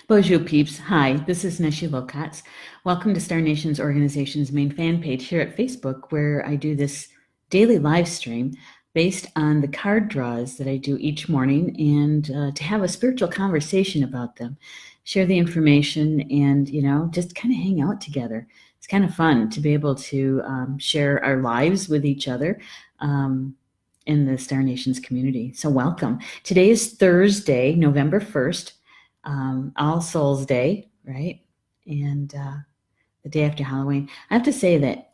Bonjour, peeps. Hi, this is Neshi. Welcome to Star Nations Organization's main fan page here at Facebook, where I do this daily live stream based on the card draws that I do each morning, and to have a spiritual conversation about them, share the information, and just kind of hang out together. It's kind of fun to be able to share our lives with each other. In the Star Nations community. So welcome. Today is Thursday, November 1st. All Souls Day, right? And the day after Halloween. I have to say that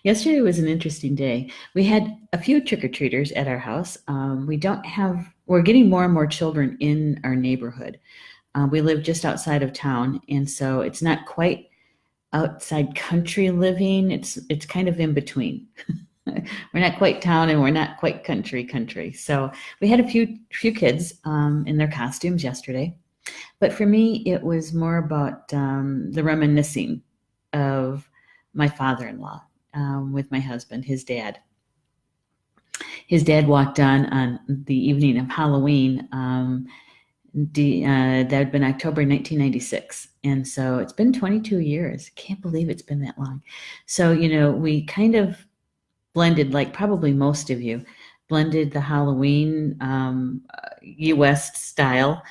yesterday was an interesting day. We had a few trick-or-treaters at our house. We're getting more and more children in our neighborhood. We live just outside of town, and so it's not quite outside country living. It's kind of in between. We're not quite town and we're not quite country. So we had a few kids in their costumes yesterday. But for me, it was more about the reminiscing of my father-in-law with my husband, his dad. His dad walked on the evening of Halloween. That had been October 1996. And so it's been 22 years. Can't believe it's been that long. So, we kind of blended, like probably most of you, blended the Halloween U.S. style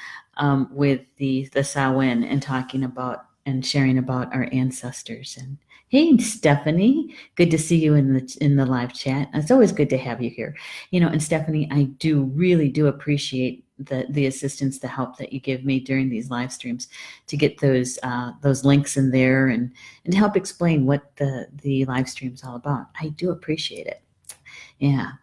with the Samhain and talking about and sharing about our ancestors. And hey, Stephanie, good to see you in the live chat. It's always good to have you here. And Stephanie, I really do appreciate the assistance, the help that you give me during these live streams to get those links in there and to help explain what the live stream's all about. I do appreciate it. Yeah.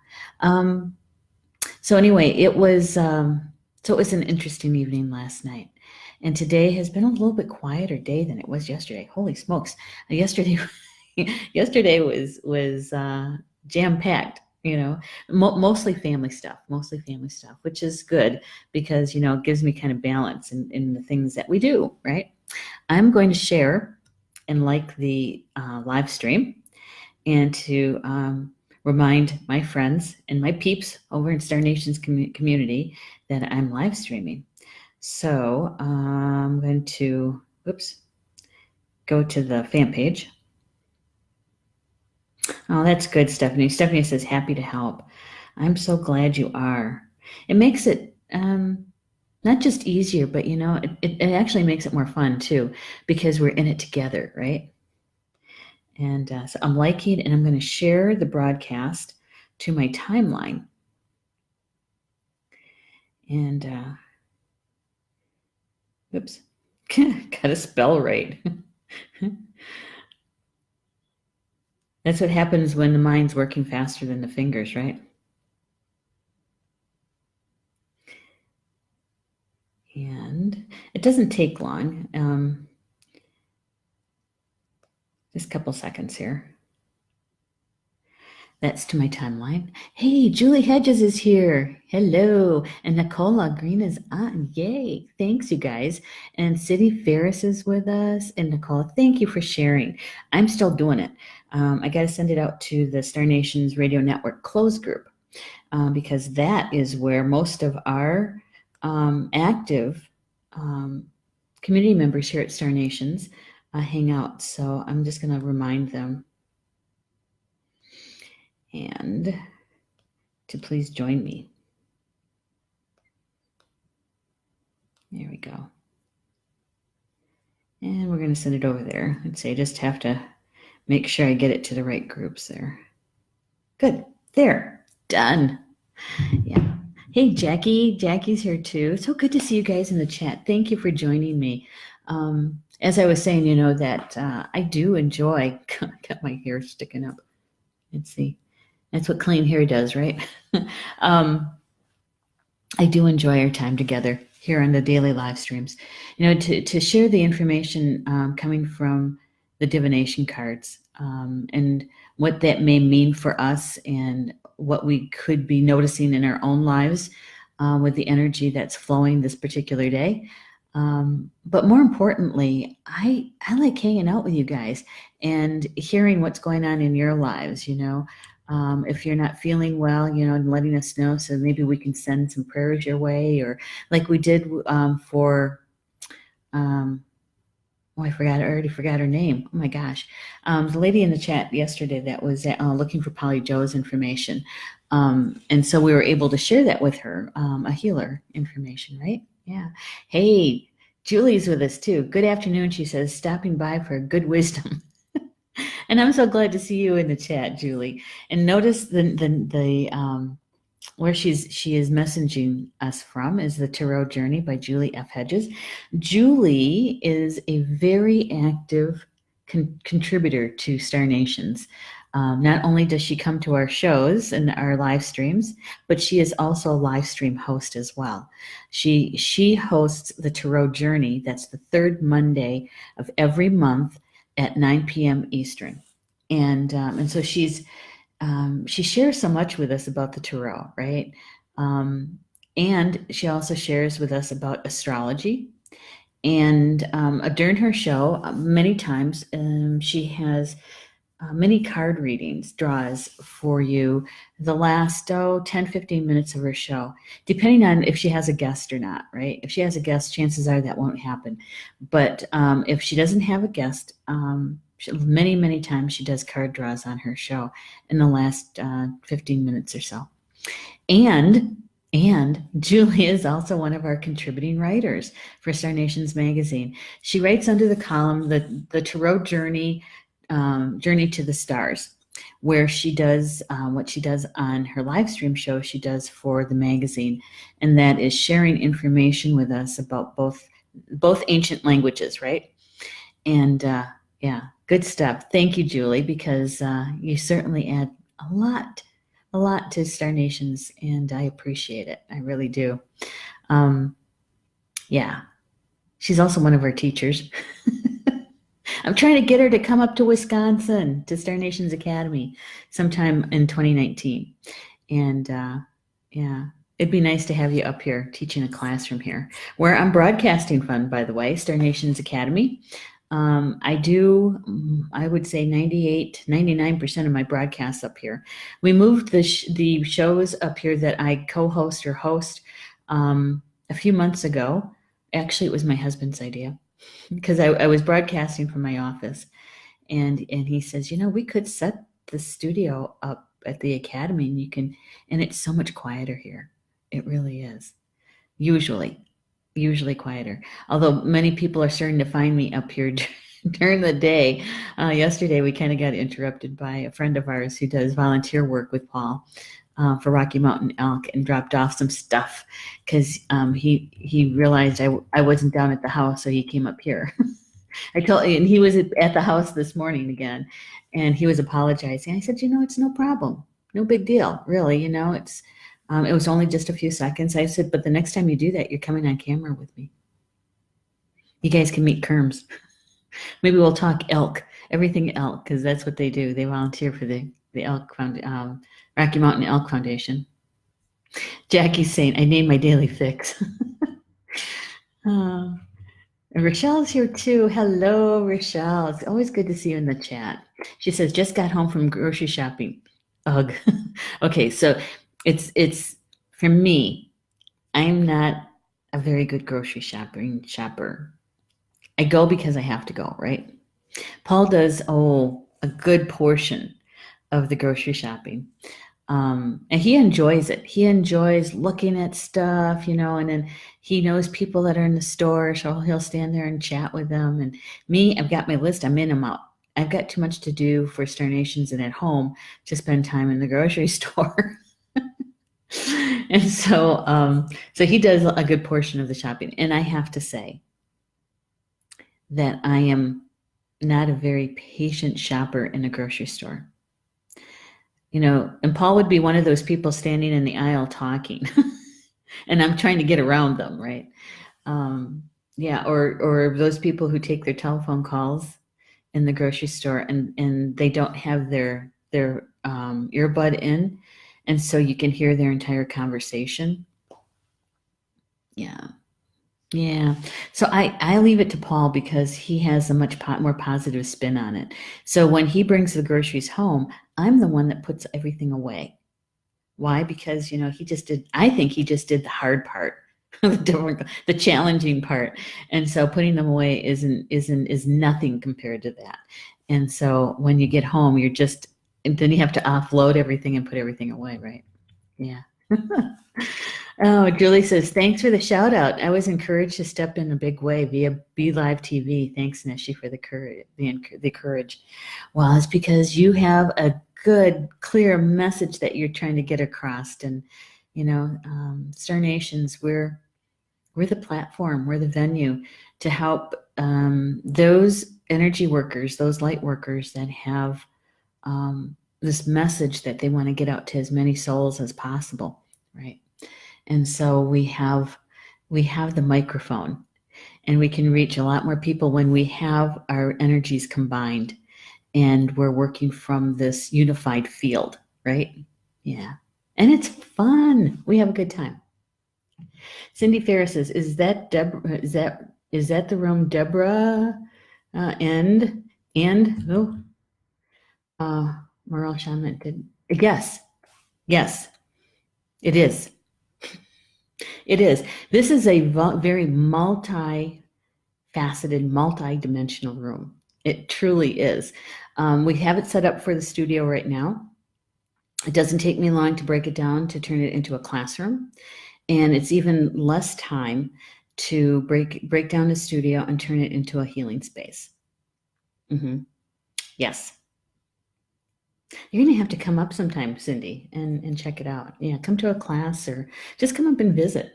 So anyway, it was an interesting evening last night. And today has been a little bit quieter day than it was yesterday. Holy smokes. Yesterday was jam-packed. Mostly family stuff, which is good because, it gives me kind of balance in the things that we do, right? I'm going to share and like the live stream and to remind my friends and my peeps over in Star Nations community that I'm live streaming. So I'm going to, go to the fan page. Oh, that's good, Stephanie. Stephanie says, happy to help. I'm so glad you are. It makes it not just easier, but, it actually makes it more fun, too, because we're in it together, right? And so I'm liking, and I'm going to share the broadcast to my timeline. And, got to spell right. That's what happens when the mind's working faster than the fingers, right? And it doesn't take long. Just a couple seconds here. That's to my timeline. Hey, Julie Hedges is here. Hello. And Nicola Green is on. Yay. Thanks, you guys. And City Ferris is with us. And Nicola, thank you for sharing. I'm still doing it. I got to send it out to the Star Nations Radio Network closed group because that is where most of our active community members here at Star Nations hang out. So I'm just going to remind them and to please join me. There we go. And we're going to send it over there. Let's say I just have to make sure I get it to the right groups there. Good. There. Done. Yeah. Hey, Jackie. Jackie's here too. So good to see you guys in the chat. Thank you for joining me. As I was saying, that I do enjoy, got my hair sticking up. Let's see. That's what clean hair does, right? I do enjoy our time together here on the daily live streams. To share the information coming from the divination cards and what that may mean for us and what we could be noticing in our own lives with the energy that's flowing this particular day. But more importantly, I like hanging out with you guys and hearing what's going on in your lives, If you're not feeling well, and letting us know so maybe we can send some prayers your way, or like we did for, oh, I already forgot her name. Oh my gosh. The lady in the chat yesterday that was looking for Polly Joe's information. And so we were able to share that with her, a healer information, right? Yeah. Hey, Julie's with us too. Good afternoon, she says, stopping by for good wisdom. And I'm so glad to see you in the chat, Julie. And notice the where she is messaging us from is the Tarot Journey by Julie F. Hedges. Julie is a very active contributor to Star Nations. Not only does she come to our shows and our live streams, but she is also a live stream host as well. She hosts the Tarot Journey. That's the third Monday of every month at 9 p.m. Eastern. And so she shares so much with us about the tarot, right? And she also shares with us about astrology. And during her show, many times she has many card readings, draws for you the last 10, 15 minutes of her show, depending on if she has a guest or not, right? If she has a guest, chances are that won't happen. But if she doesn't have a guest, many, many times she does card draws on her show in the last 15 minutes or so. And Julie is also one of our contributing writers for Star Nations magazine. She writes under the column the Tarot Journey, Journey to the Stars, where she does what she does on her live stream show, she does for the magazine, and that is sharing information with us about both ancient languages, right? And yeah, good stuff. Thank you, Julie, because you certainly add a lot to Star Nations, and I appreciate it. I really do. Yeah, she's also one of our teachers. I'm trying to get her to come up to Wisconsin to Star Nations Academy sometime in 2019. And yeah, it'd be nice to have you up here teaching a class from here, where I'm broadcasting from, by the way, Star Nations Academy. I would say 98, 99% of my broadcasts up here. We moved the shows up here that I co-host or host a few months ago. Actually, it was my husband's idea, because I was broadcasting from my office, and he says, we could set the studio up at the academy, and it's so much quieter here. It really is. Usually quieter. Although many people are starting to find me up here during the day. Yesterday, we kind of got interrupted by a friend of ours who does volunteer work with Paul for Rocky Mountain Elk, and dropped off some stuff because he realized I wasn't down at the house, so he came up here. And he was at the house this morning again, and he was apologizing. I said, it's no problem, no big deal, really. It's it was only just a few seconds. I said, but the next time you do that, you're coming on camera with me. You guys can meet Kerms. Maybe we'll talk elk, everything elk, because that's what they do. They volunteer for the Elk Rocky Mountain Elk Foundation. Jackie's saying, I named my daily fix. And Rochelle's here too. Hello, Rochelle. It's always good to see you in the chat. She says, just got home from grocery shopping. Ugh. Okay, so it's for me, I'm not a very good grocery shopper. I go because I have to go, right? Paul does a good portion of the grocery shopping. And he enjoys it. He enjoys looking at stuff, and then he knows people that are in the store, so he'll stand there and chat with them. And me, I've got my list. I'm in, I'm out. I've got too much to do for Star Nations and at home to spend time in the grocery store. And so he does a good portion of the shopping. And I have to say that I am not a very patient shopper in a grocery store. And Paul would be one of those people standing in the aisle talking, and I'm trying to get around them, right? Yeah, or those people who take their telephone calls in the grocery store and they don't have their earbud in, and so you can hear their entire conversation. Yeah. Yeah. So I leave it to Paul because he has a much more positive spin on it. So when he brings the groceries home, I'm the one that puts everything away. Why? Because, he just did, I think he just did the hard part, the challenging part. And so putting them away is nothing compared to that. And so when you get home, and then you have to offload everything and put everything away, right? Yeah. Oh, Julie says, thanks for the shout out. I was encouraged to step in a big way via Be Live TV. Thanks, Neshi, for the courage. Well, it's because you have a good, clear message that you're trying to get across. And, Star Nations, we're the platform, we're the venue to help those energy workers, those light workers that have this message that they want to get out to as many souls as possible, right? And so we have the microphone, and we can reach a lot more people when we have our energies combined and we're working from this unified field, right? Yeah. And it's fun. We have a good time. Cindy Ferris says, "Is that Deborah? Is that the room Deborah and oh Morel Shaman did? Yes, yes, it is. It is. This is a very multi-faceted, multi-dimensional room. It truly is. We have it set up for the studio right now. It doesn't take me long to break it down to turn it into a classroom, and it's even less time to break down the studio and turn it into a healing space. Yes. You're going to have to come up sometime, Cindy, and check it out. Yeah, come to a class or just come up and visit.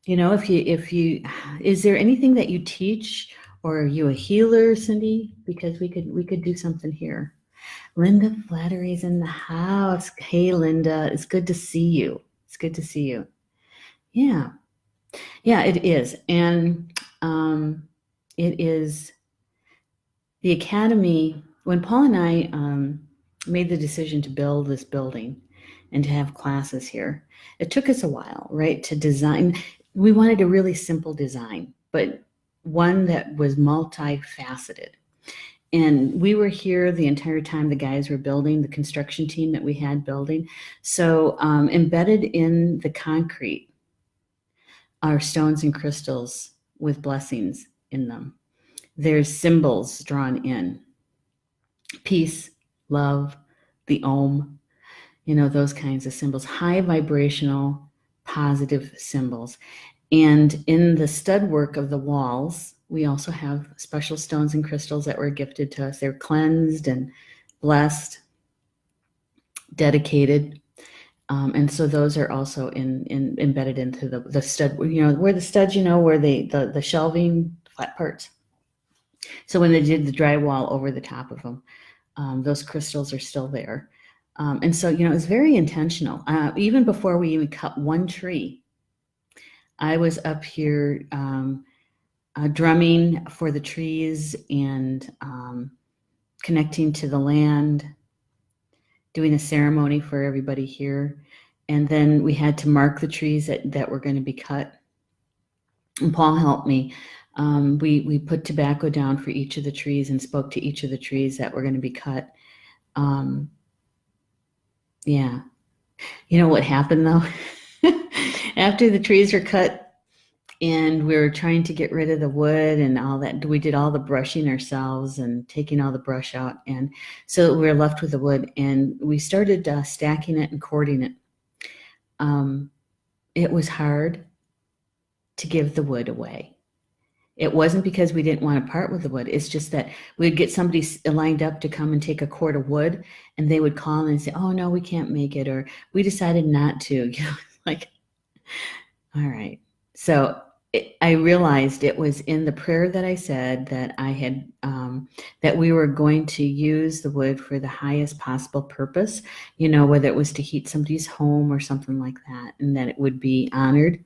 If you is there anything that you teach, or are you a healer, Cindy? Because we could do something here. Linda Flattery's in the house. Hey, Linda, it's good to see you. It's good to see you. Yeah, yeah, it is, and it is the academy. When Paul and I made the decision to build this building and to have classes here, it took us a while, right, to design. We wanted a really simple design, but one that was multifaceted. And we were here the entire time the guys were building, the construction team that we had building. So embedded in the concrete are stones and crystals with blessings in them. There's symbols drawn in: peace, love, the Om, those kinds of symbols, high vibrational, positive symbols. And in the stud work of the walls, we also have special stones and crystals that were gifted to us. They're cleansed and blessed, dedicated. And so those are also embedded into the stud, where the studs, where the shelving flat parts. So when they did the drywall over the top of them, those crystals are still there. And so, it's very intentional. Even before we even cut one tree, I was up here drumming for the trees and connecting to the land, doing a ceremony for everybody here. And then we had to mark the trees that were going to be cut. And Paul helped me. We put tobacco down for each of the trees and spoke to each of the trees that were going to be cut. Yeah. You know what happened though? After the trees were cut and we were trying to get rid of the wood and all that, we did all the brushing ourselves and taking all the brush out. And so we were left with the wood, and we started stacking it and cording it. It was hard to give the wood away. It wasn't because we didn't want to part with the wood. It's just that we'd get somebody lined up to come and take a cord of wood, and they would call and say, "Oh no, we can't make it," or "We decided not to." Like, all right. So I realized it was in the prayer that I said that I had that we were going to use the wood for the highest possible purpose. Whether it was to heat somebody's home or something like that, and that it would be honored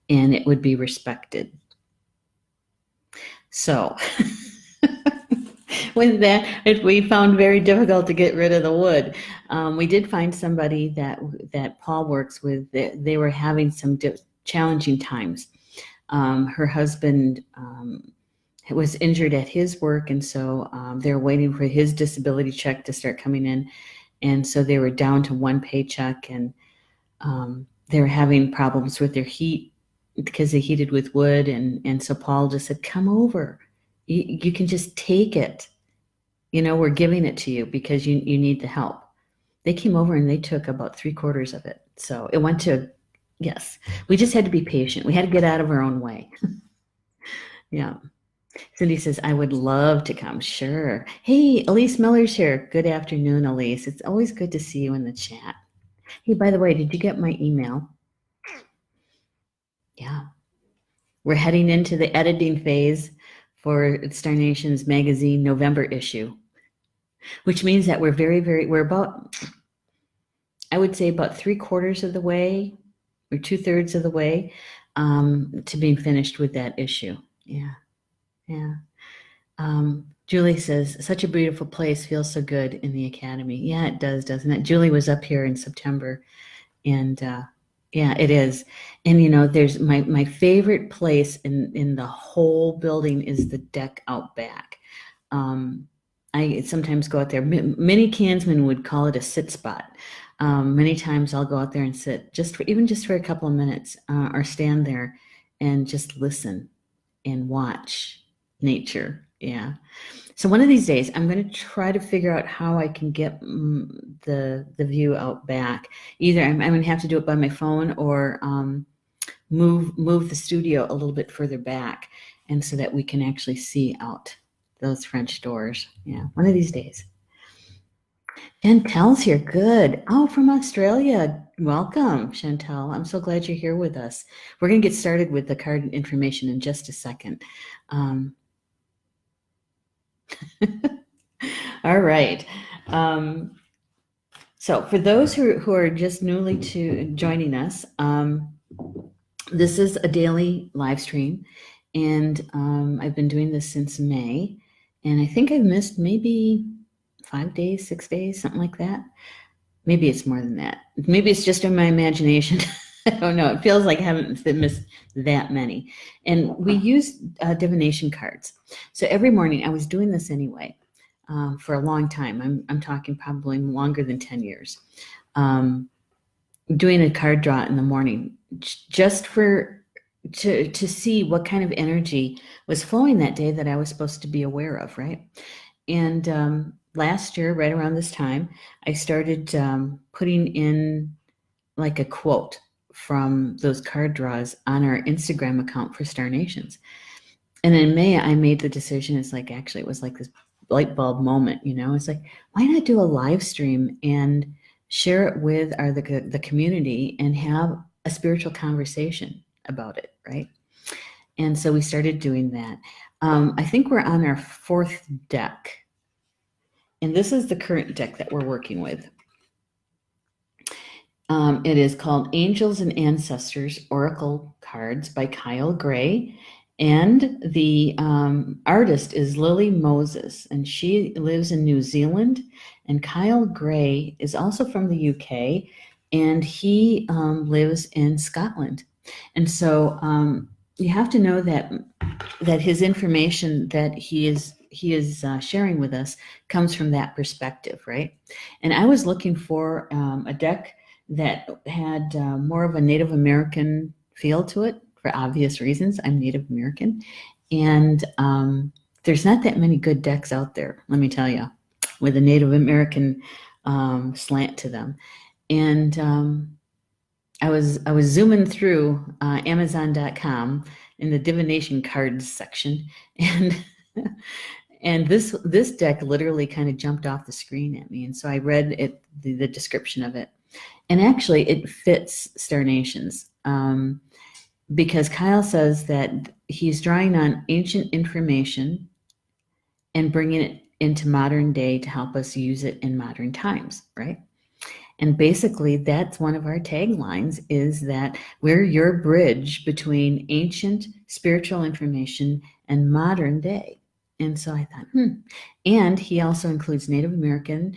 and it would be respected. So with that, we found very difficult to get rid of the wood. We did find somebody that Paul works with. They were having some challenging times. Her husband was injured at his work, and so they're waiting for his disability check to start coming in. And so they were down to one paycheck, and they were having problems with their heat because they heated with wood. And so Paul just said, come over. You can just take it. We're giving it to you because you need the help. They came over and they took about 3/4 of it. So it went to, yes, we just had to be patient. We had to get out of our own way. Yeah. Cindy says, I would love to come. Sure. Hey, Elise Miller's here. Good afternoon, Elise. It's always good to see you in the chat. Hey, by the way, did you get my email? Yeah. We're heading into the editing phase for Star Nation's magazine November issue, which means that we're about, I would say about 3/4 of the way or 2/3 of the way to being finished with that issue. Yeah. Yeah. Julie says, such a beautiful place, feels so good in the Academy. Yeah, it does, doesn't it? Julie was up here in September, and yeah, it is. And there's my favorite place in the whole building is the deck out back. I sometimes go out there. Many Kansmen would call it a sit spot. Many times I'll go out there and sit even just for a couple of minutes, or stand there and just listen and watch nature. Yeah. So one of these days, I'm going to try to figure out how I can get the view out back. Either I'm going to have to do it by my phone, or move the studio a little bit further back, and so that we can actually see out those French doors. Yeah, one of these days. Chantel's here. Good. Oh, from Australia. Welcome, Chantel. I'm so glad you're here with us. We're going to get started with the card information in just a second. All right. So for those who are just newly joining us, this is a daily live stream, and I've been doing this since May, and I think I've missed maybe 5 days, 6 days, something like that. Maybe it's more than that. Maybe it's just in my imagination. I don't know. It feels like I haven't missed that many. And we use divination cards. So every morning, I was doing this anyway for a long time. I'm talking probably longer than 10 years. Doing a card draw in the morning just to see what kind of energy was flowing that day that I was supposed to be aware of, right? And last year, right around this time, I started putting in like a quote from those card draws on our Instagram account for Star Nations. And in May, I made the decision. It was like this light bulb moment, It's like, why not do a live stream and share it with the community and have a spiritual conversation about it, right? And so we started doing that. I think we're on our 4th deck. And this is the current deck that we're working with. It is called Angels and Ancestors Oracle Cards by Kyle Gray. And the artist is Lily Moses, and she lives in New Zealand. And Kyle Gray is also from the UK, and he lives in Scotland. And so you have to know that his information that he is sharing with us comes from that perspective, right? And I was looking for a deck that had more of a Native American feel to it, for obvious reasons. I'm Native American, and there's not that many good decks out there, let me tell you, with a Native American slant to them. And I was zooming through Amazon.com in the divination cards section, and and this deck literally kind of jumped off the screen at me. And so I read the description of it, and actually it fits Star Nations, because Kyle says that he's drawing on ancient information and bringing it into modern day to help us use it in modern times, right? And basically, that's one of our taglines, is that we're your bridge between ancient spiritual information and modern day. And so I thought, And he also includes Native American,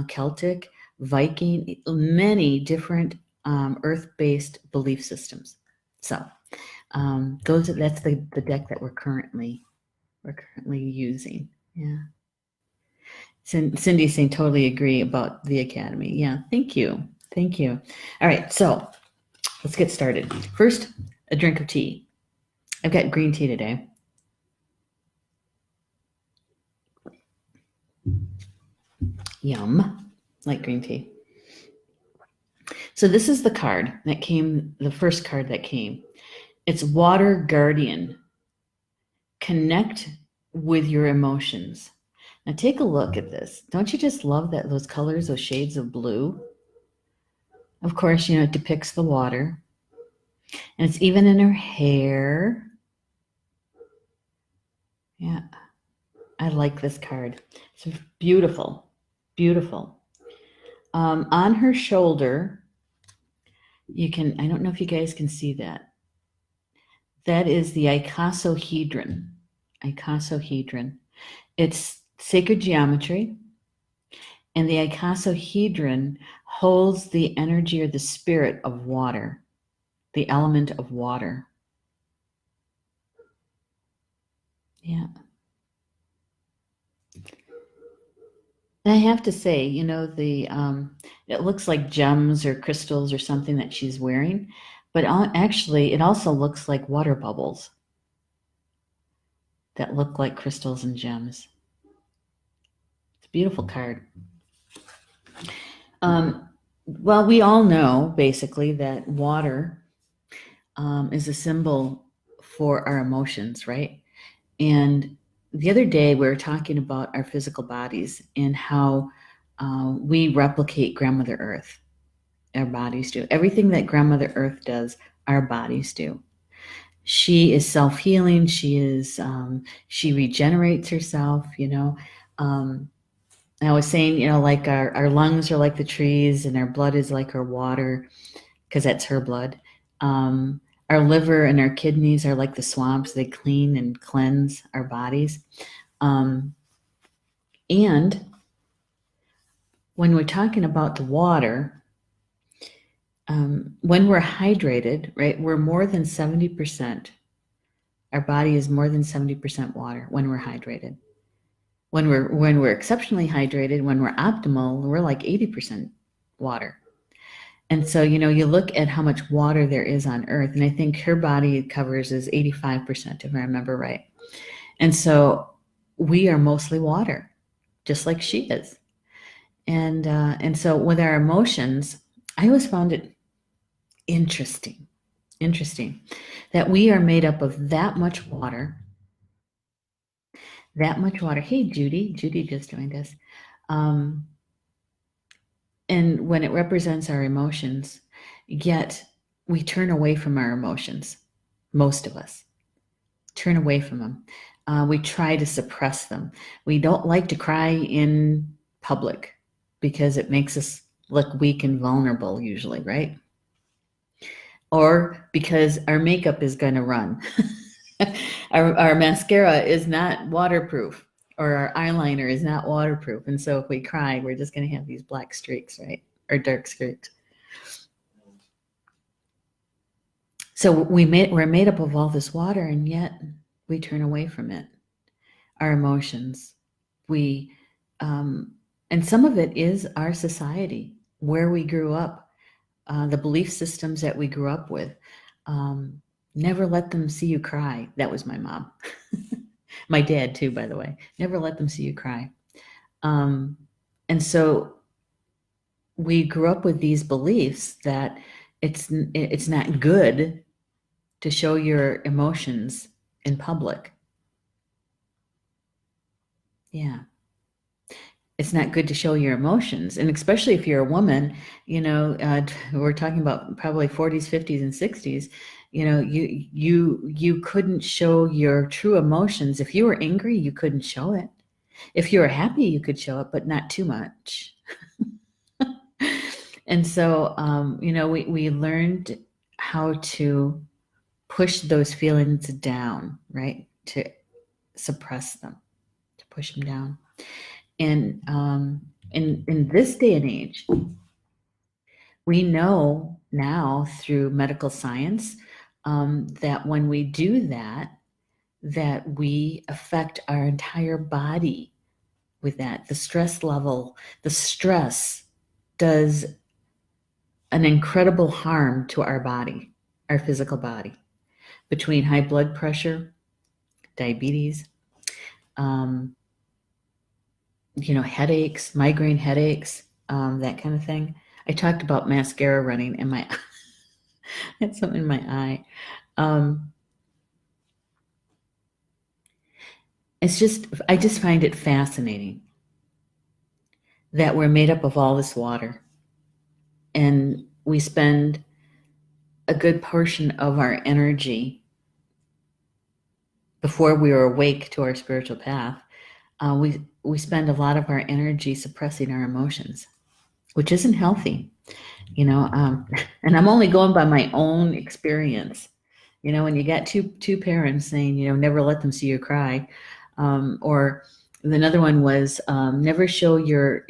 Celtic, Viking, many different earth-based belief systems. So That's the deck that we're currently using. Yeah. Cindy's saying totally agree about the Academy. Yeah, thank you. Thank you. All right, so let's get started. First, a drink of tea. I've got green tea today. Yum. Like green tea. So this is the card that came, the first card that came. It's Water Guardian. Connect with your emotions. Now take a look at this. Don't you just love that those colors, those shades of blue? Of course, it depicts the water. And it's even in her hair. Yeah, I like this card. It's beautiful, beautiful. On her shoulder, I don't know if you guys can see that. That is the icosahedron. Icosahedron. It's sacred geometry. And the icosahedron holds the energy or the spirit of water, the element of water. Yeah. And I have to say, it looks like gems or crystals or something that she's wearing, but actually it also looks like water bubbles that look like crystals and gems. It's a beautiful card. Well, we all know basically that water is a symbol for our emotions, right? And the other day we were talking about our physical bodies and how we replicate Grandmother Earth. Our bodies do. Everything that Grandmother Earth does, our bodies do. She is self-healing. She regenerates herself, I was saying, like our lungs are like the trees and our blood is like our water because that's her blood. Our liver and our kidneys are like the swamps. They clean and cleanse our bodies. And when we're talking about the water, when we're hydrated, right, we're more than 70%. Our body is more than 70% water when we're hydrated. When we're exceptionally hydrated, when we're optimal, we're like 80% water. And so, you look at how much water there is on Earth, and I think her body covers is 85%, if I remember right. And so we are mostly water, just like she is. And so with our emotions, I always found it interesting that we are made up of that much water. Hey, Judy just joined us. And when it represents our emotions, yet we turn away from our emotions. Most of us turn away from them. We try to suppress them. We don't like to cry in public because it makes us look weak and vulnerable usually, right? Or because our makeup is going to run. Our mascara is not waterproof, or our eyeliner is not waterproof. And so if we cry, we're just going to have these black streaks, right? Or dark streaks. So we're made up of all this water, and yet we turn away from it. Our emotions. And some of it is our society, where we grew up, the belief systems that we grew up with. Never let them see you cry. That was my mom. My dad too, by the way. Never let them see you cry. And so we grew up with these beliefs that it's not good to show your emotions in public. Yeah. It's not good to show your emotions. And especially if you're a woman, we're talking about probably 40s, 50s, and 60s, you couldn't show your true emotions. If you were angry, you couldn't show it. If you were happy, you could show it, but not too much. And so, we learned how to push those feelings down, right? To suppress them, to push them down. And in this day and age, we know now through medical science that when we do that, that we affect our entire body with that. The stress level, the stress does an incredible harm to our body, our physical body, between high blood pressure, diabetes, um, headaches, migraine headaches, that kind of thing. I talked about mascara running in my, I had something in my eye. Um, I just find it fascinating that we're made up of all this water and we spend a good portion of our energy before we are awake to our spiritual path. We spend a lot of our energy suppressing our emotions, which isn't healthy, and I'm only going by my own experience. When you got two parents saying, never let them see you cry, or another one was never show your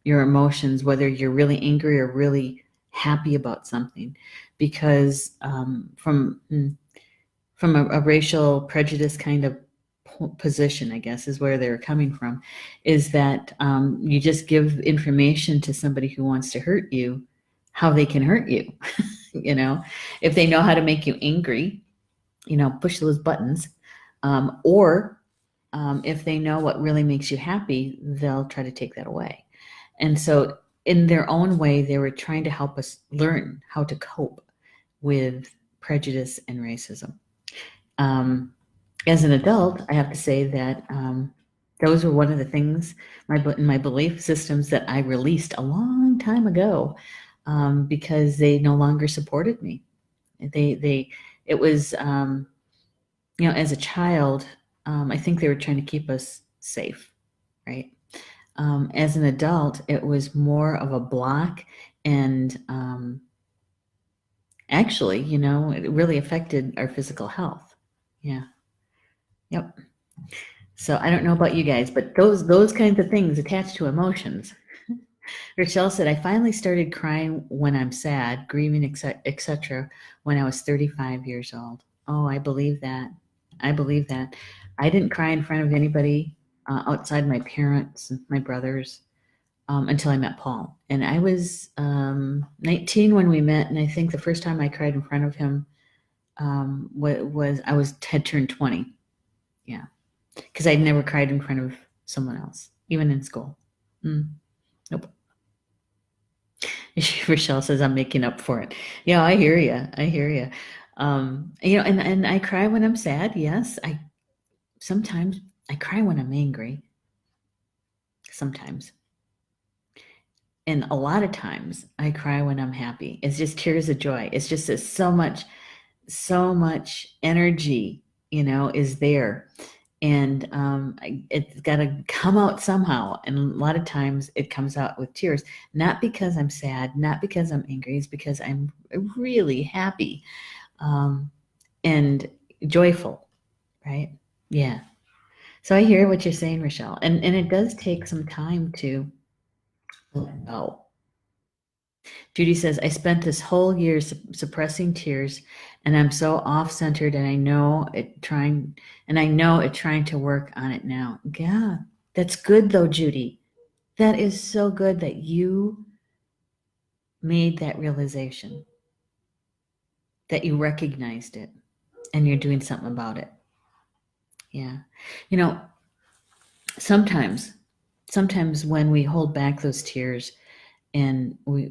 emotions, whether you're really angry or really happy about something, because from a racial prejudice kind of position, I guess, is where they're coming from, is that you just give information to somebody who wants to hurt you, how they can hurt you. If they know how to make you angry, push those buttons, or if they know what really makes you happy, they'll try to take that away. And so, in their own way, they were trying to help us learn how to cope with prejudice and racism. As an adult, I have to say that those were one of the things in my belief systems that I released a long time ago, because they no longer supported me. It was, as a child, I think they were trying to keep us safe, right? As an adult, it was more of a block, and actually, it really affected our physical health. Yeah. Yep. So I don't know about you guys, but those kinds of things attached to emotions. Rochelle said, I finally started crying when I'm sad, grieving, etc., when I was 35 years old. Oh, I believe that. I believe that. I didn't cry in front of anybody outside my parents, my brothers, until I met Paul. And I was 19 when we met, and I think the first time I cried in front of him had turned 20. Yeah, because I'd never cried in front of someone else, even in school. Nope. Rochelle says I'm making up for it. Yeah, I hear you. I hear you. And I cry when I'm sad. Yes, sometimes I cry when I'm angry. Sometimes, and a lot of times I cry when I'm happy. It's just tears of joy. It's just so much energy, is there. And it's got to come out somehow. And a lot of times it comes out with tears, not because I'm sad, not because I'm angry. It's because I'm really happy and joyful, right? Yeah. So I hear what you're saying, Rochelle. And it does take some time to let go. Judy says, I spent this whole year suppressing tears, and I'm so off-centered, and I know it trying to work on it now. Yeah, that's good though, Judy. That is so good that you made that realization, that you recognized it, and you're doing something about it. Yeah. Sometimes when we hold back those tears, and we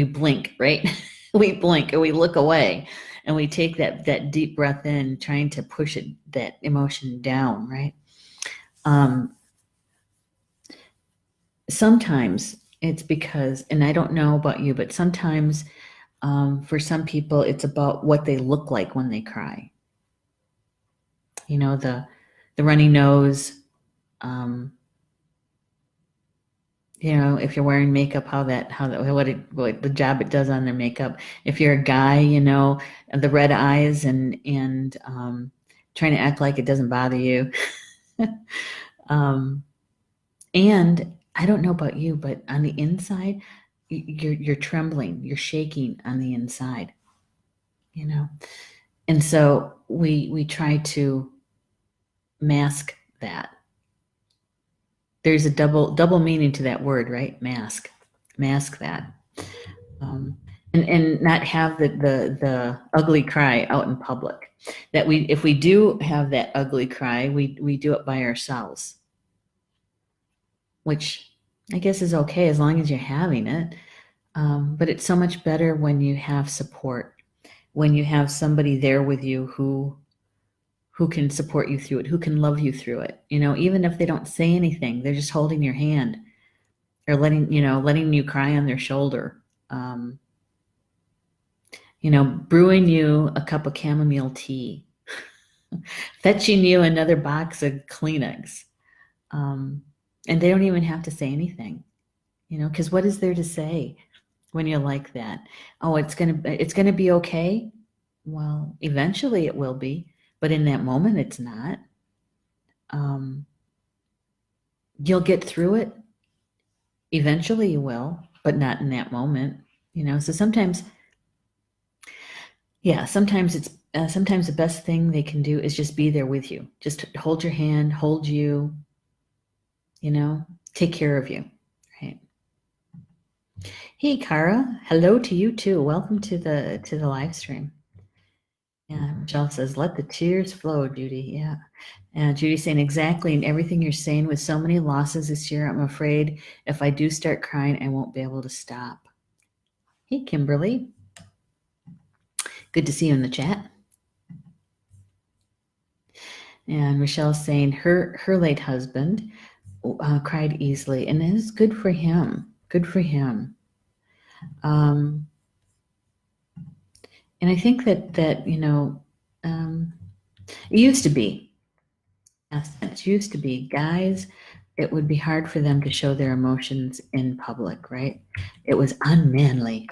blink, right? We blink and we look away, and we take that deep breath in, trying to push that emotion down, right? Sometimes it's because, and I don't know about you, but sometimes for some people it's about what they look like when they cry. The runny nose, if you're wearing makeup, what the job it does on their makeup. If you're a guy, the red eyes and trying to act like it doesn't bother you. And I don't know about you, but on the inside, you're trembling, you're shaking on the inside. you know. And so we try to mask that. There's a double meaning to that word, right? Mask that. Um, and not have the ugly cry out in public. That if we do have that ugly cry, we do it by ourselves, which I guess is okay as long as you're having it. But it's so much better when you have support, when you have somebody there with you who can support you through it, who can love you through it. Even if they don't say anything, they're just holding your hand or letting you cry on their shoulder. Brewing you a cup of chamomile tea, fetching you another box of Kleenex. And they don't even have to say anything, because what is there to say when you're like that? Oh, it's gonna be okay. Well, eventually it will be, but in that moment, it's not. You'll get through it. Eventually you will, but not in that moment. So sometimes sometimes the best thing they can do is just be there with you. Just hold your hand, hold you, take care of you. Right. Hey, Kara. Hello to you too. Welcome to the live stream. Yeah, Michelle says, let the tears flow, Judy. Yeah. And Judy's saying exactly, and everything you're saying, with so many losses this year, I'm afraid if I do start crying, I won't be able to stop. Hey, Kimberly. Good to see you in the chat. And Michelle's saying her late husband cried easily, and it is good for him. Good for him. And I think that it used to be. Yes, it used to be. Guys, it would be hard for them to show their emotions in public, right? It was unmanly.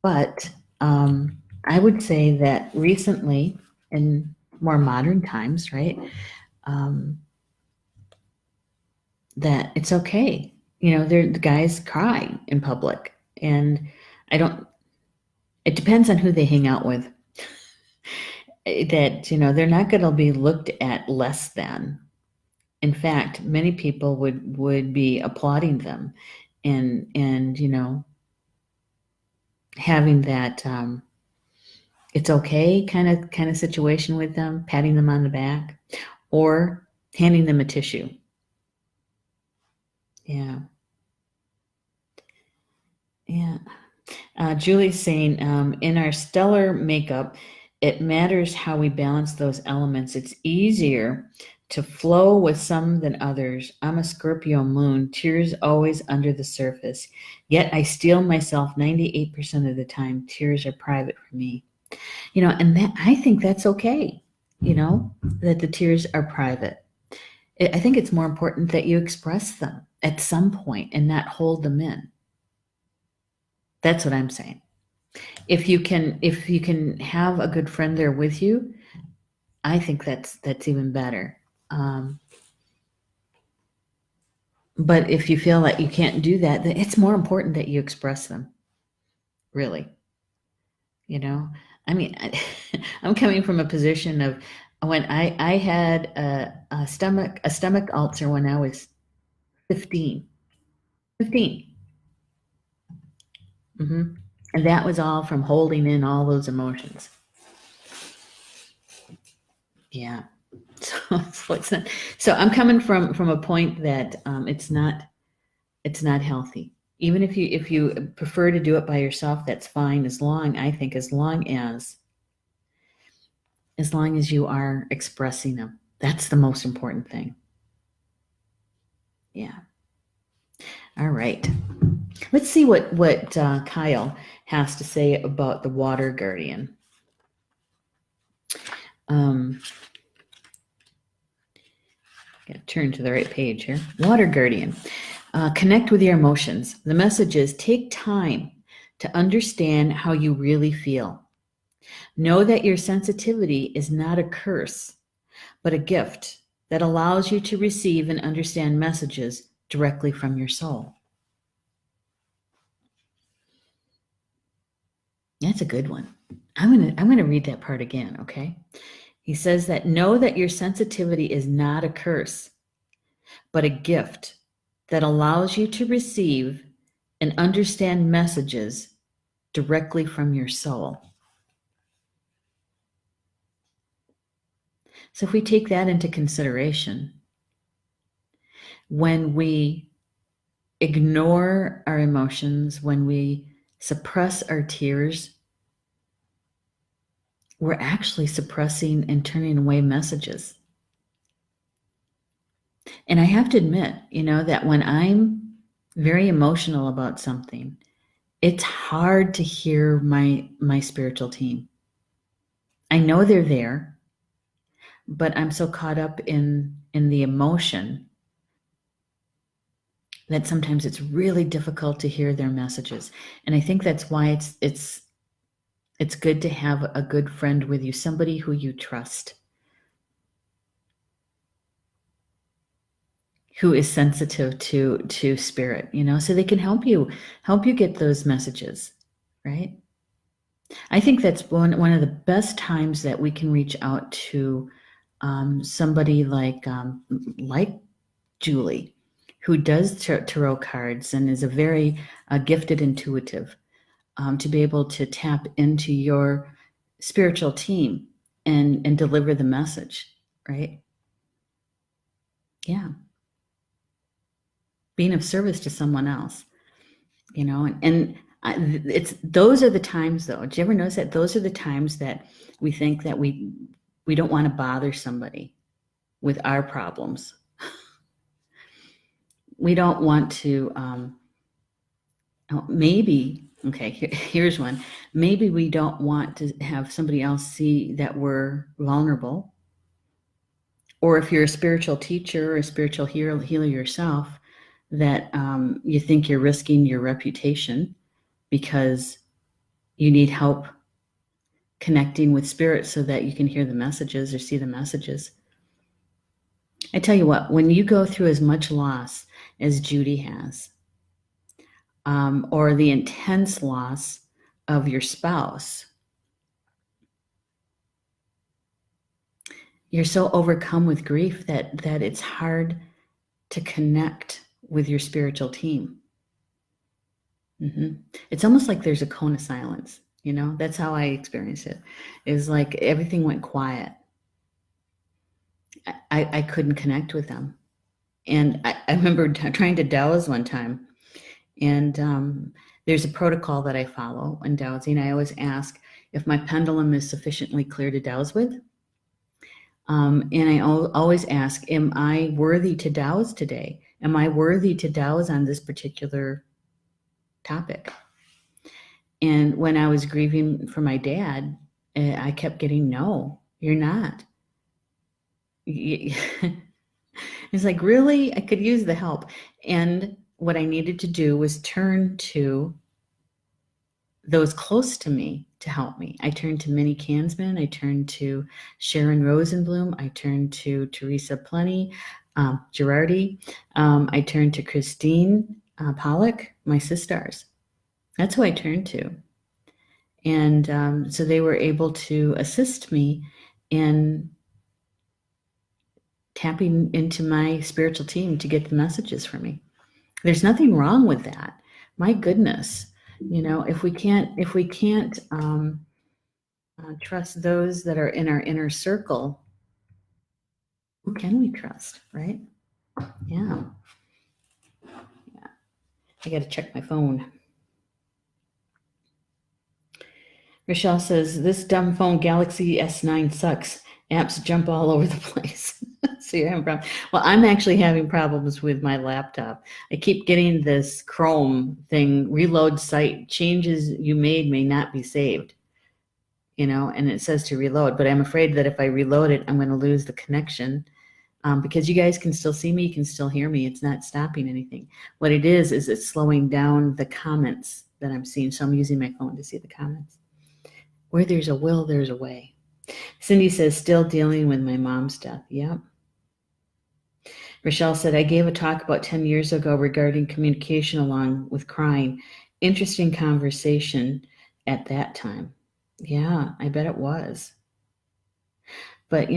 But I would say that recently, in more modern times, right, that it's okay. The guys cry in public, and it depends on who they hang out with. That, they're not going to be looked at less than. In fact, many people would be applauding them and having that it's okay kind of situation with them, patting them on the back or handing them a tissue. Yeah. Julie's saying, in our stellar makeup, it matters how we balance those elements. It's easier to flow with some than others. I'm a Scorpio moon, tears always under the surface. Yet I steel myself 98% of the time. Tears are private for me. And that, I think that's okay, that the tears are private. I think it's more important that you express them at some point and not hold them in. That's what I'm saying. If you can have a good friend there with you, I think that's even better. But if you feel like you can't do that, then it's more important that you express them. Really. I mean, I'm coming from a position of when I had a stomach ulcer when I was 15. Mm-hmm. And that was all from holding in all those emotions. Yeah. So I'm coming from a point that it's not healthy. Even if you prefer to do it by yourself, that's fine. As long as you are expressing them, that's the most important thing. Yeah. All right. Let's see what Kyle has to say about the water guardian. Gotta turn to the right page here. Water guardian. Connect with your emotions. The message is take time to understand how you really feel. Know that your sensitivity is not a curse, but a gift that allows you to receive and understand messages directly from your soul. That's a good one. I'm gonna read that part again, okay? He says that know that your sensitivity is not a curse, but a gift that allows you to receive and understand messages directly from your soul. So if we take that into consideration, when we ignore our emotions, when we suppress our tears, we're actually suppressing and turning away messages. And I have to admit, that when I'm very emotional about something, it's hard to hear my spiritual team. I know they're there, but I'm so caught up in the emotion that sometimes it's really difficult to hear their messages. And I think that's why it's good to have a good friend with you, somebody who you trust, who is sensitive to spirit, so they can help you get those messages, right? I think that's one of the best times that we can reach out to somebody like Julie, who does tarot cards and is a very gifted intuitive, to be able to tap into your spiritual team and deliver the message, right? Yeah. Being of service to someone else, and it's those are the times, though. Do you ever notice that those are the times that we think that we don't want to bother somebody with our problems? We don't want to maybe, okay, here's one. Maybe we don't want to have somebody else see that we're vulnerable. Or if you're a spiritual teacher or a spiritual healer yourself, that you think you're risking your reputation because you need help connecting with spirit so that you can hear the messages or see the messages. I tell you what, when you go through as much loss as Judy has, or the intense loss of your spouse, you're so overcome with grief that it's hard to connect with your spiritual team. It's almost like there's a cone of silence. That's how I experience it. It's like everything went quiet. I couldn't connect with them. And I remember trying to dowse one time. And there's a protocol that I follow in dowsing. I always ask if my pendulum is sufficiently clear to dowse with. And I always ask, am I worthy to dowse today? Am I worthy to dowse on this particular topic? And when I was grieving for my dad, I kept getting, no, you're not. It's like, really? I could use the help. And what I needed to do was turn to those close to me to help me. I turned to Minnie Kansman. I turned to Sharon Rosenblum. I turned to Teresa Plenty, Girardi. I turned to Christine Pollock, my sisters. That's who I turned to. And so they were able to assist me in tapping into my spiritual team to get the messages for me. There's nothing wrong with that. My goodness, if we can't trust those that are in our inner circle, who can we trust, right? Yeah. I got to check my phone. Rochelle says, this dumb phone Galaxy S9 sucks. Apps jump all over the place. So you're having problems. Well, I'm actually having problems with my laptop. I keep getting this Chrome thing, reload site, changes you made may not be saved. And it says to reload, but I'm afraid that if I reload it, I'm going to lose the connection. Because you guys can still see me, you can still hear me. It's not stopping anything. What it is it's slowing down the comments that I'm seeing. So I'm using my phone to see the comments. Where there's a will, there's a way. Cindy says, still dealing with my mom's death. Yep. Rochelle said, I gave a talk about 10 years ago regarding communication along with crying. Interesting conversation. at that time. Yeah, I bet it was. But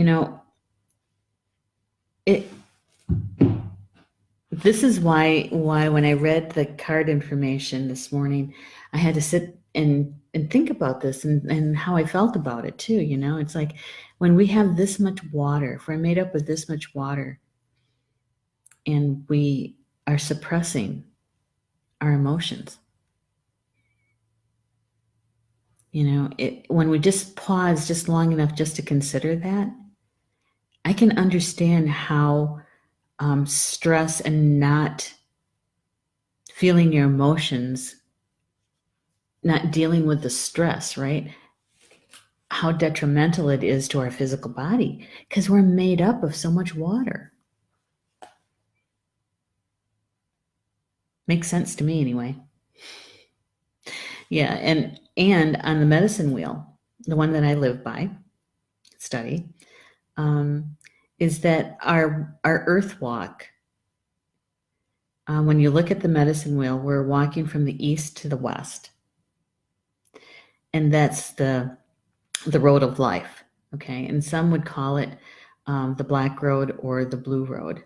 it this is why when I read the card information this morning, I had to sit and think about this and how I felt about it too. It's like when we have this much water, if we're made up of this much water and we are suppressing our emotions, when we just pause just long enough just to consider that, I can understand how stress and not feeling your emotions, not dealing with the stress, right? How detrimental it is to our physical body because we're made up of so much water. Makes sense to me anyway. Yeah, and on the medicine wheel, the one that I live by, study, is that our earth walk, when you look at the medicine wheel, we're walking from the east to the west. And that's the road of life, okay? And some would call it the black road or the blue road.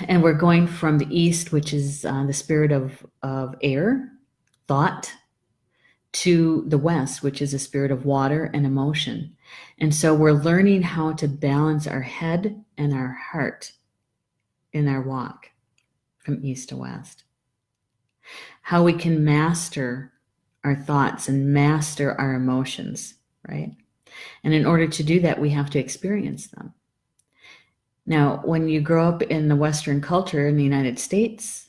And we're going from the east, which is the spirit of air, thought, to the west, which is a spirit of water and emotion. And so we're learning how to balance our head and our heart in our walk from east to west. How we can master our thoughts and master our emotions, right? And in order to do that, we have to experience them. Now, when you grow up in the Western culture in the United States,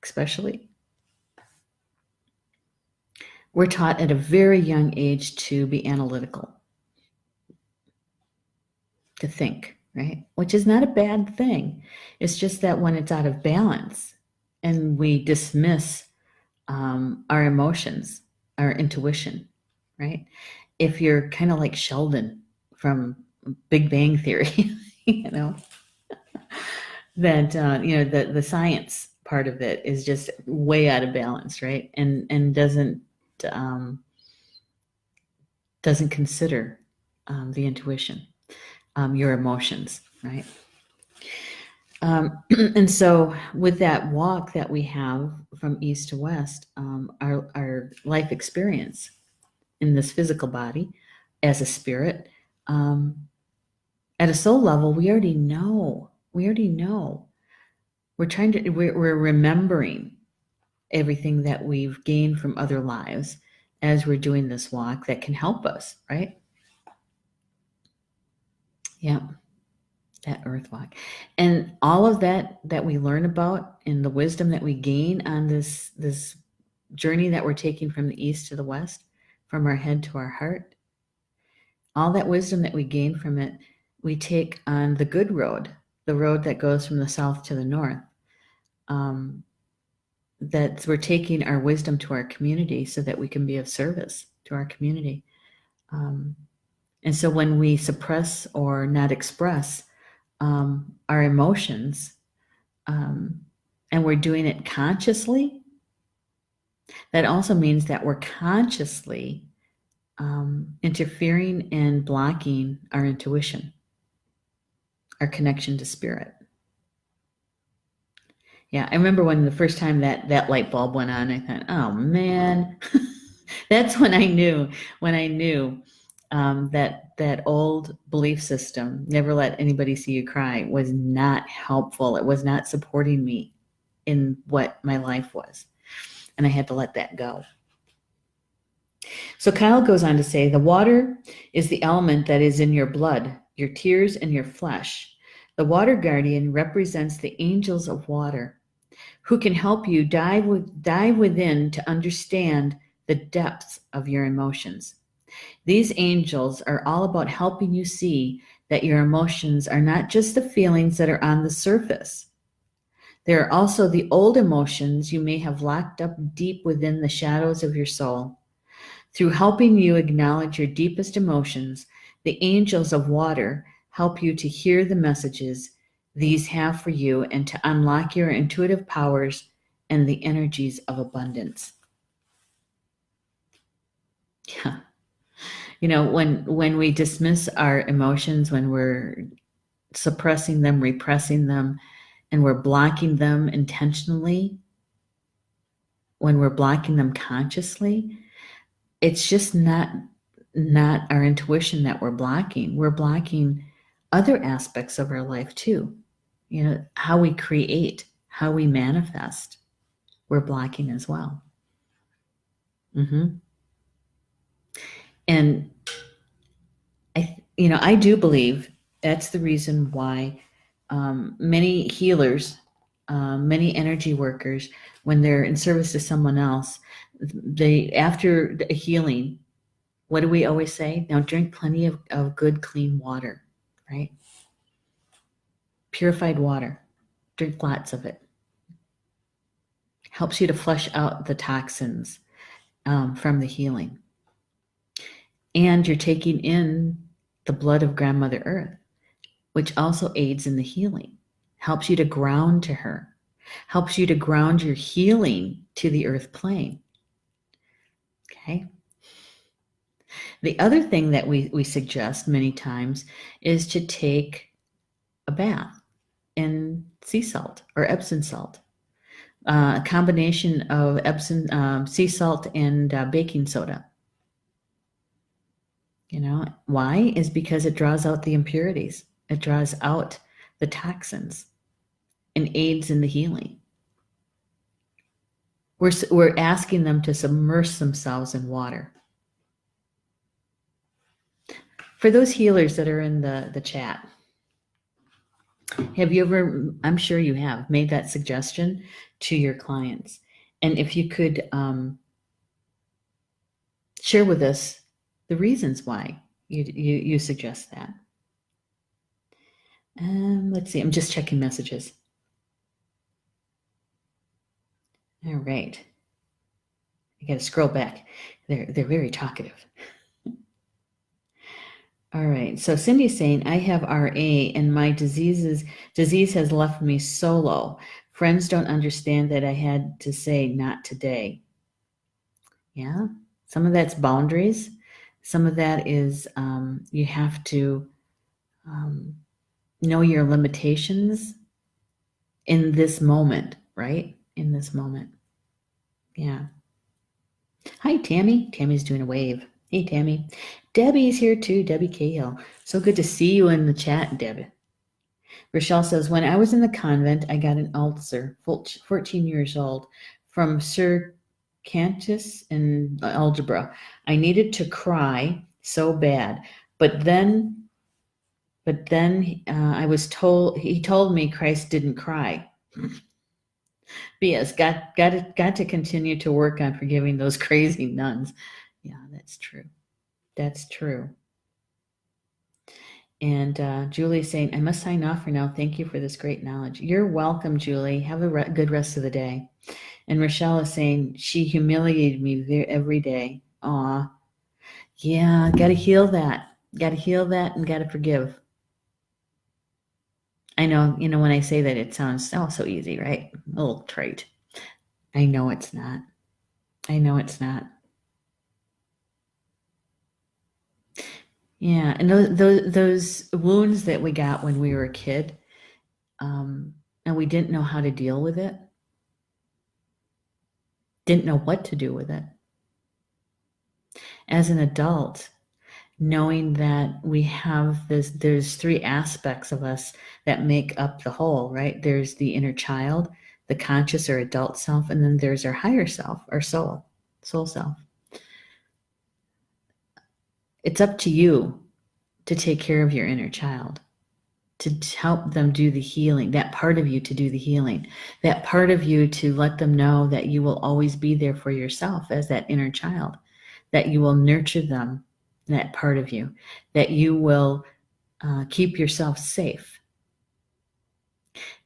especially, we're taught at a very young age to be analytical, to think, right? Which is not a bad thing. It's just that when it's out of balance and we dismiss our emotions, our intuition, right? If you're kind of like Sheldon from Big Bang Theory, that the science part of it is just way out of balance, right? And doesn't consider the intuition, your emotions, right? And so with that walk that we have from east to west, our life experience in this physical body as a spirit, at a soul level, we already know. We're remembering everything that we've gained from other lives as we're doing this walk that can help us, right? Yeah, that earth walk. And all of that we learn about and the wisdom that we gain on this journey that we're taking from the east to the west, from our head to our heart, all that wisdom that we gain from it, we take on the good road, the road that goes from the south to the north. That we're taking our wisdom to our community so that we can be of service to our community. And so when we suppress or not express our emotions, and we're doing it consciously, that also means that we're consciously interfering and blocking our intuition, our connection to spirit. Yeah, I remember when the first time that light bulb went on, I thought, oh man, that's when I knew that old belief system, never let anybody see you cry, was not helpful. It was not supporting me in what my life was. And I had to let that go. So Kyle goes on to say, the water is the element that is in your blood, your tears, and your flesh. The water guardian represents the angels of water, who can help you dive within to understand the depths of your emotions. These angels are all about helping you see that your emotions are not just the feelings that are on the surface. They are also the old emotions you may have locked up deep within the shadows of your soul. Through helping you acknowledge your deepest emotions, the angels of water help you to hear the messages these have for you and to unlock your intuitive powers and the energies of abundance. Yeah. When we dismiss our emotions, when we're suppressing them, repressing them, and we're blocking them intentionally, when we're blocking them consciously, it's just not our intuition that we're blocking. We're blocking other aspects of our life too. How we create, how we manifest, we're blocking as well. And I do believe that's the reason why many healers, many energy workers, when they're in service to someone else, they after a healing, what do we always say? Now drink plenty of good, clean water, right? Purified water. Drink lots of it. Helps you to flush out the toxins from the healing. And you're taking in the blood of Grandmother Earth, which also aids in the healing. Helps you to ground to her. Helps you to ground your healing to the earth plane. Okay? The other thing that we suggest many times is to take a bath in sea salt or Epsom salt. A combination of Epsom sea salt and baking soda. Why? Is because it draws out the impurities. It draws out the toxins and aids in the healing. We're asking them to submerge themselves in water. For those healers that are in the chat, have you ever, I'm sure you have, made that suggestion to your clients? And if you could share with us the reasons why you suggest that. Let's see, I'm just checking messages. All right. I got to scroll back. They're very talkative. All right. So Cindy's saying, I have RA and my disease has left me solo. Friends don't understand that I had to say not today. Yeah. Some of that's boundaries. Some of that is you have to know your limitations in this moment, right? In this moment. Yeah. Hi, Tammy. Tammy's doing a wave. Hey, Tammy. Debbie's here too, Debbie Cahill. So good to see you in the chat, Debbie. Rochelle says, when I was in the convent, I got an ulcer, 14 years old, from Sir Cantus in algebra. I needed to cry so bad, but then I was told, he told me Christ didn't cry. But yes, got to continue to work on forgiving those crazy nuns. Yeah, that's true. That's true. And Julie's saying, I must sign off for now. Thank you for this great knowledge. You're welcome, Julie. Have a good rest of the day. And Rochelle is saying, she humiliated me every day. Aw. Yeah, got to heal that. Got to heal that and got to forgive. I know, when I say that, it sounds so easy, right? A little trite. I know it's not. I know it's not. Yeah, and those wounds that we got when we were a kid, and we didn't know how to deal with it, didn't know what to do with it. As an adult, knowing that we have there's three aspects of us that make up the whole, right? There's the inner child, the conscious or adult self, and then there's our higher self, our soul self. It's up to you to take care of your inner child, to help them do the healing, that part of you to do the healing, that part of you to let them know that you will always be there for yourself as that inner child, that you will nurture them, that part of you, that you will keep yourself safe,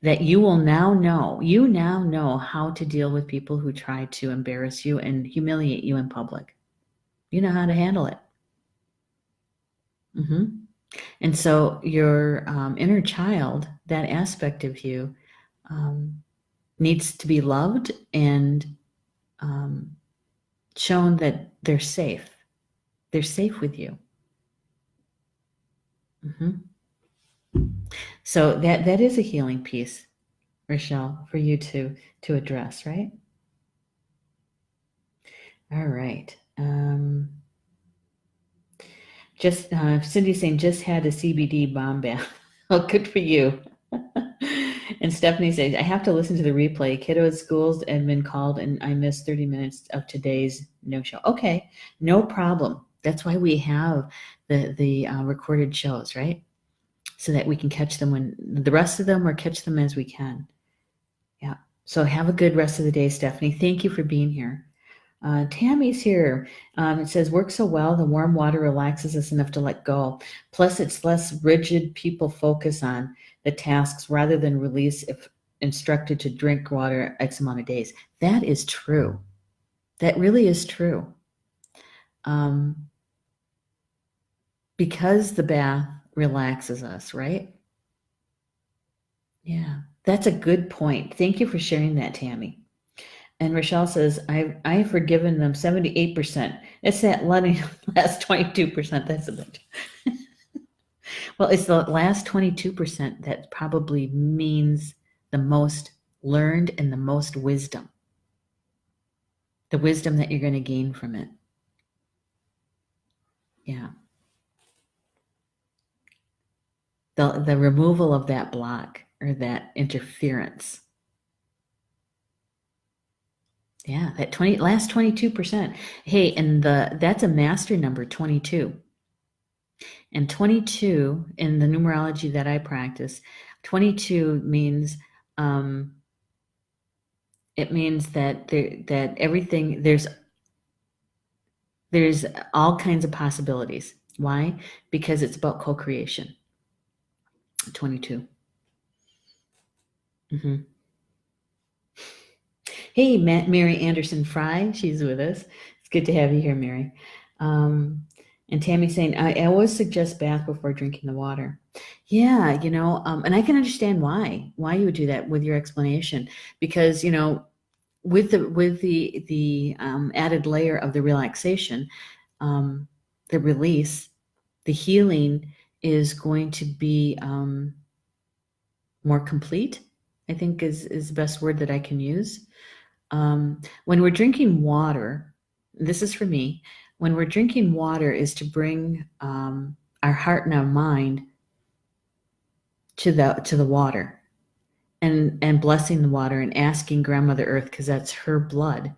that you now know how to deal with people who try to embarrass you and humiliate you in public. You know how to handle it. And so your inner child, that aspect of you, needs to be loved and shown that they're safe. They're safe with you. Mhm. So that is a healing piece, Rochelle, for you to address, right? All right. Just Cindy saying just had a CBD bomb bath. Oh, good for you. And Stephanie says, I have to listen to the replay. Kiddos, schools, admin called, and I missed 30 minutes of today's no show. Okay, no problem. That's why we have the recorded shows, right? So that we can catch them when the rest of them, or catch them as we can. Yeah. So have a good rest of the day, Stephanie. Thank you for being here. Tammy's here. It says, works so well. The warm water relaxes us enough to let go. Plus, it's less rigid. People focus on the tasks rather than release if instructed to drink water X amount of days. That is true. That really is true. Because the bath relaxes us, right? Yeah, that's a good point. Thank you for sharing that, Tammy. And Rochelle says, I've forgiven them 78%. It's that last 22%. That's a bit. Well, it's the last 22% that probably means the most learned and the most wisdom. The wisdom that you're going to gain from it. Yeah. The removal of that block or that interference. Yeah, that last 22%. Hey, and that's a master number, 22. And 22 in the numerology that I practice, 22 means it means that that everything there's all kinds of possibilities. Why? Because it's about co-creation. 22. Mm-hmm. Hey, Mary Anderson Fry, she's with us. It's good to have you here, Mary. And Tammy's saying, I always suggest bath before drinking the water. Yeah, and I can understand why you would do that with your explanation, because with the added layer of the relaxation, the release, the healing is going to be more complete. I think is the best word that I can use. When we're drinking water, this is for me, when we're drinking water is to bring our heart and our mind to the water and blessing the water and asking Grandmother Earth, because that's her blood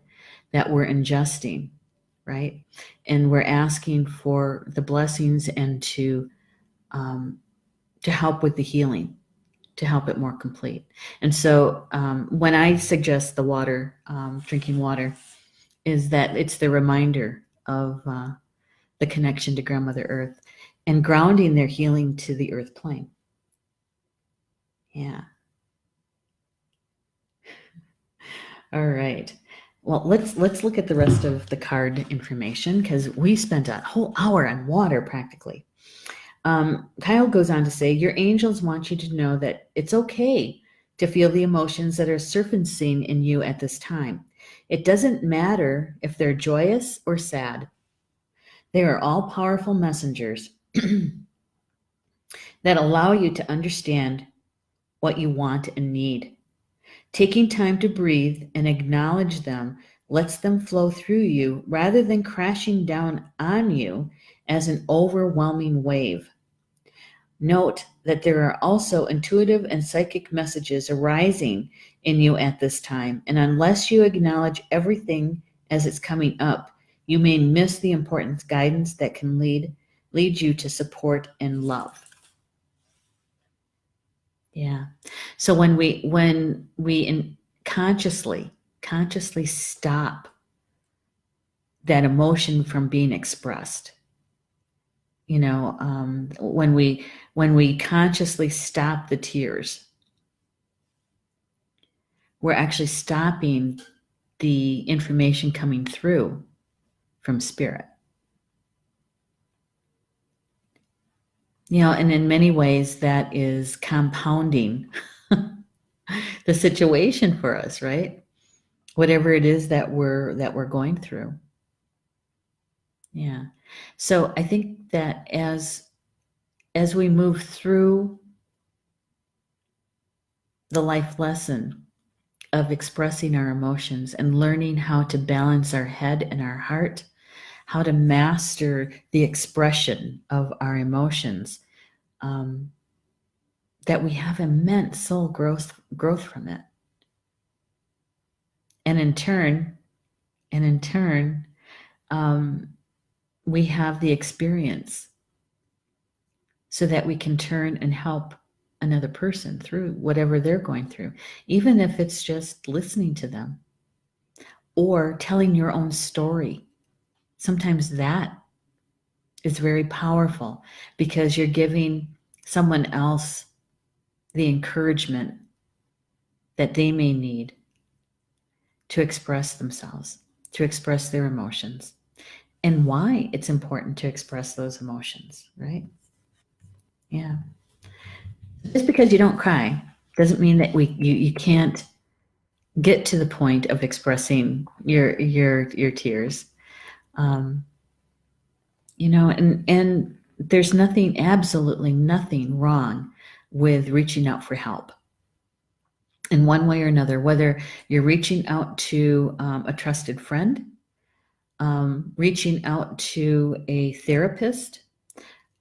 that we're ingesting, right? And we're asking for the blessings and to help with the healing, to help it more complete. And so when I suggest the water, drinking water, is that it's the reminder of the connection to Grandmother Earth and grounding their healing to the earth plane. Yeah. All right. Well, let's look at the rest of the card information, because we spent a whole hour on water practically. Kyle goes on to say, your angels want you to know that it's okay to feel the emotions that are surfacing in you at this time. It doesn't matter if they're joyous or sad. They are all powerful messengers that allow you to understand what you want and need. Taking time to breathe and acknowledge them lets them flow through you rather than crashing down on you as an overwhelming wave. Note that there are also intuitive and psychic messages arising in you at this time, and unless you acknowledge everything as it's coming up, you may miss the important guidance that can lead you to support and love. Yeah. So when we consciously stop that emotion from being expressed, when we consciously stop the tears, we're actually stopping the information coming through from spirit. And in many ways that is compounding the situation for us, right? Whatever it is that we're going through. Yeah. So I think that as we move through the life lesson of expressing our emotions and learning how to balance our head and our heart, how to master the expression of our emotions, um, that we have immense soul growth from it. And in turn, um, we have the experience so that we can turn and help another person through whatever they're going through, even if it's just listening to them or telling your own story. Sometimes that is very powerful because you're giving someone else the encouragement that they may need to express themselves, to express their emotions, and why it's important to express those emotions, right? Yeah. Just because you don't cry doesn't mean that you can't get to the point of expressing your tears. Um, and there's nothing, absolutely nothing wrong with reaching out for help in one way or another, whether you're reaching out to a trusted friend, reaching out to a therapist,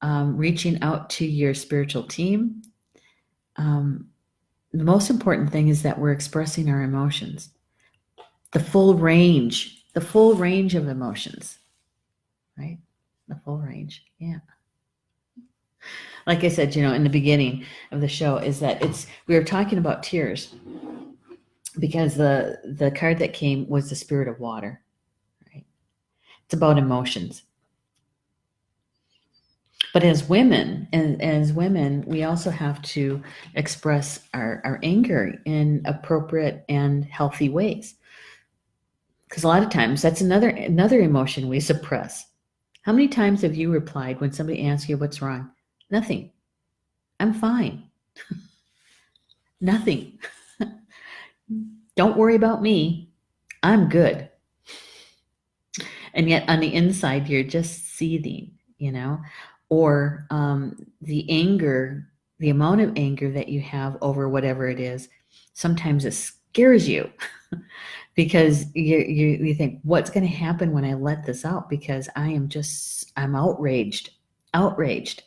reaching out to your spiritual team. Um, the most important thing is that we're expressing our emotions, the full range of emotions, right? The full range. Yeah. Like I said, in the beginning of the show, is that we were talking about tears because the card that came was the spirit of water, right? It's about emotions. But as women, we also have to express our anger in appropriate and healthy ways. Because a lot of times that's another emotion we suppress. How many times have you replied when somebody asks you what's wrong? Nothing. I'm fine. Nothing. Don't worry about me. I'm good. And yet on the inside, you're just seething. Or the anger, the amount of anger that you have over whatever it is, sometimes it scares you because you think, what's going to happen when I let this out? Because I'm outraged. Outraged.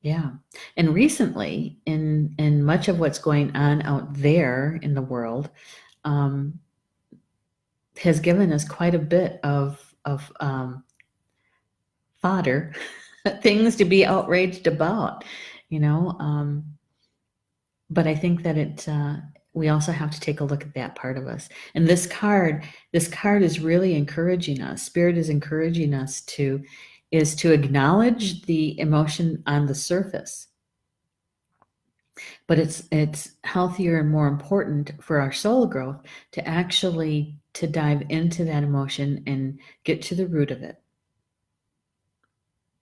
Yeah. And recently, in much of what's going on out there in the world, um, has given us quite a bit of fodder, things to be outraged about, you know. But I think that we also have to take a look at that part of us. And this card is really encouraging us. Spirit is encouraging us to acknowledge the emotion on the surface, but it's healthier and more important for our soul growth to actually to dive into that emotion and get to the root of it.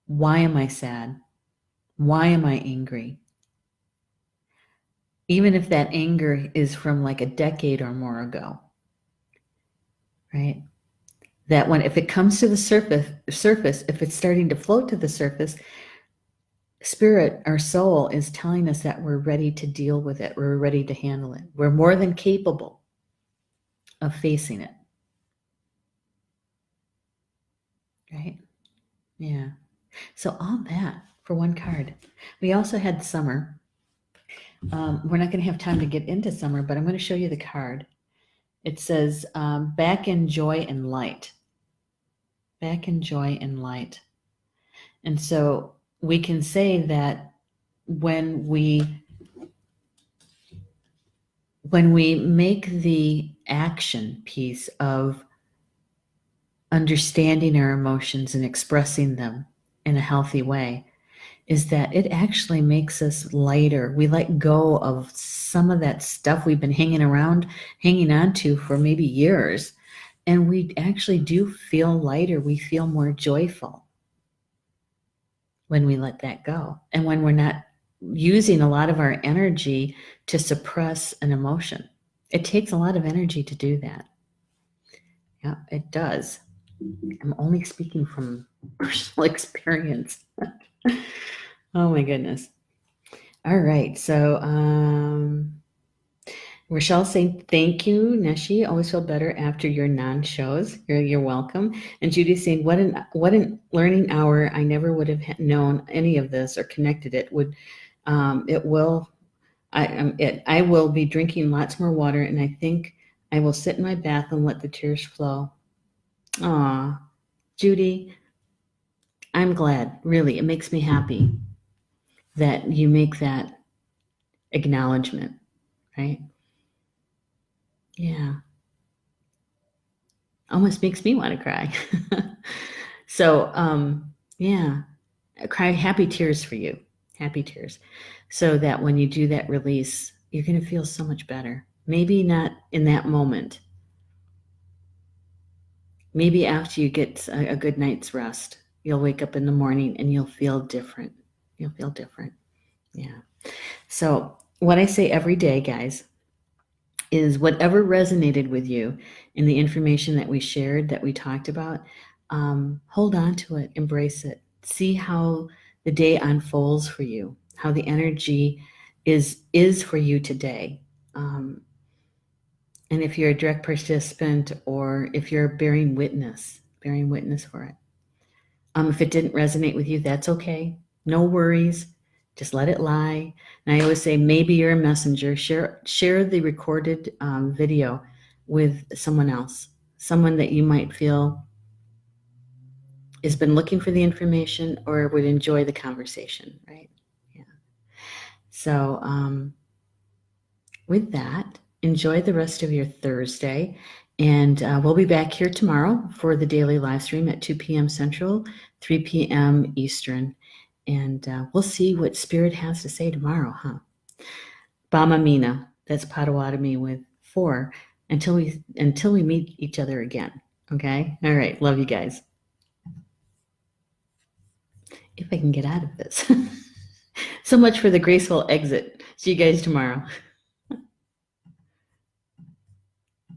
Why am I sad? Why am I angry? Even if that anger is from like a decade or more ago, right? That when if it comes to the surface, if it's starting to float to the surface, spirit, our soul is telling us that we're ready to deal with it. We're ready to handle it. We're more than capable of facing it. Right? Yeah. So all that for one card. We also had summer. We're not going to have time to get into summer, but I'm going to show you the card. It says, back in joy and light. Back in joy and light. And so we can say that when we make the action piece of understanding our emotions and expressing them in a healthy way, is that it actually makes us lighter. We let go of some of that stuff we've been hanging on to for maybe years. And we actually do feel lighter. We feel more joyful when we let that go. And when we're not using a lot of our energy to suppress an emotion. It takes a lot of energy to do that. Yeah, it does. I'm only speaking from personal experience. Oh my goodness. All right. So, Rochelle saying, thank you, Neshi. Always feel better after your non-shows. You're welcome. And Judy saying, what an learning hour. I never would have known any of this or connected it. It will. I will be drinking lots more water, and I think I will sit in my bath and let the tears flow. Aw, Judy, I'm glad. Really, it makes me happy that you make that acknowledgement, right? Yeah, almost makes me want to cry. So, yeah, cry happy tears for you, happy tears, so that when you do that release, you're going to feel so much better. Maybe not in that moment. Maybe after you get a good night's rest, you'll wake up in the morning and you'll feel different. You'll feel different. Yeah. So, what I say every day, guys, is whatever resonated with you in the information that we shared, that we talked about, hold on to it, embrace it. See how the day unfolds for you, how the energy is for you today. And if you're a direct participant or if you're bearing witness for it. If it didn't resonate with you, that's okay. No worries. Just let it lie. And I always say, maybe you're a messenger. Share the recorded video with someone else, someone that you might feel has been looking for the information or would enjoy the conversation, right? Yeah. So with that, enjoy the rest of your Thursday. And we'll be back here tomorrow for the daily live stream at 2 p.m. Central, 3 p.m. Eastern. And we'll see what Spirit has to say tomorrow, huh? Bama Mina, that's Potawatomi with 4, until we meet each other again. Okay? All right. Love you guys. If I can get out of this. So much for the graceful exit. See you guys tomorrow.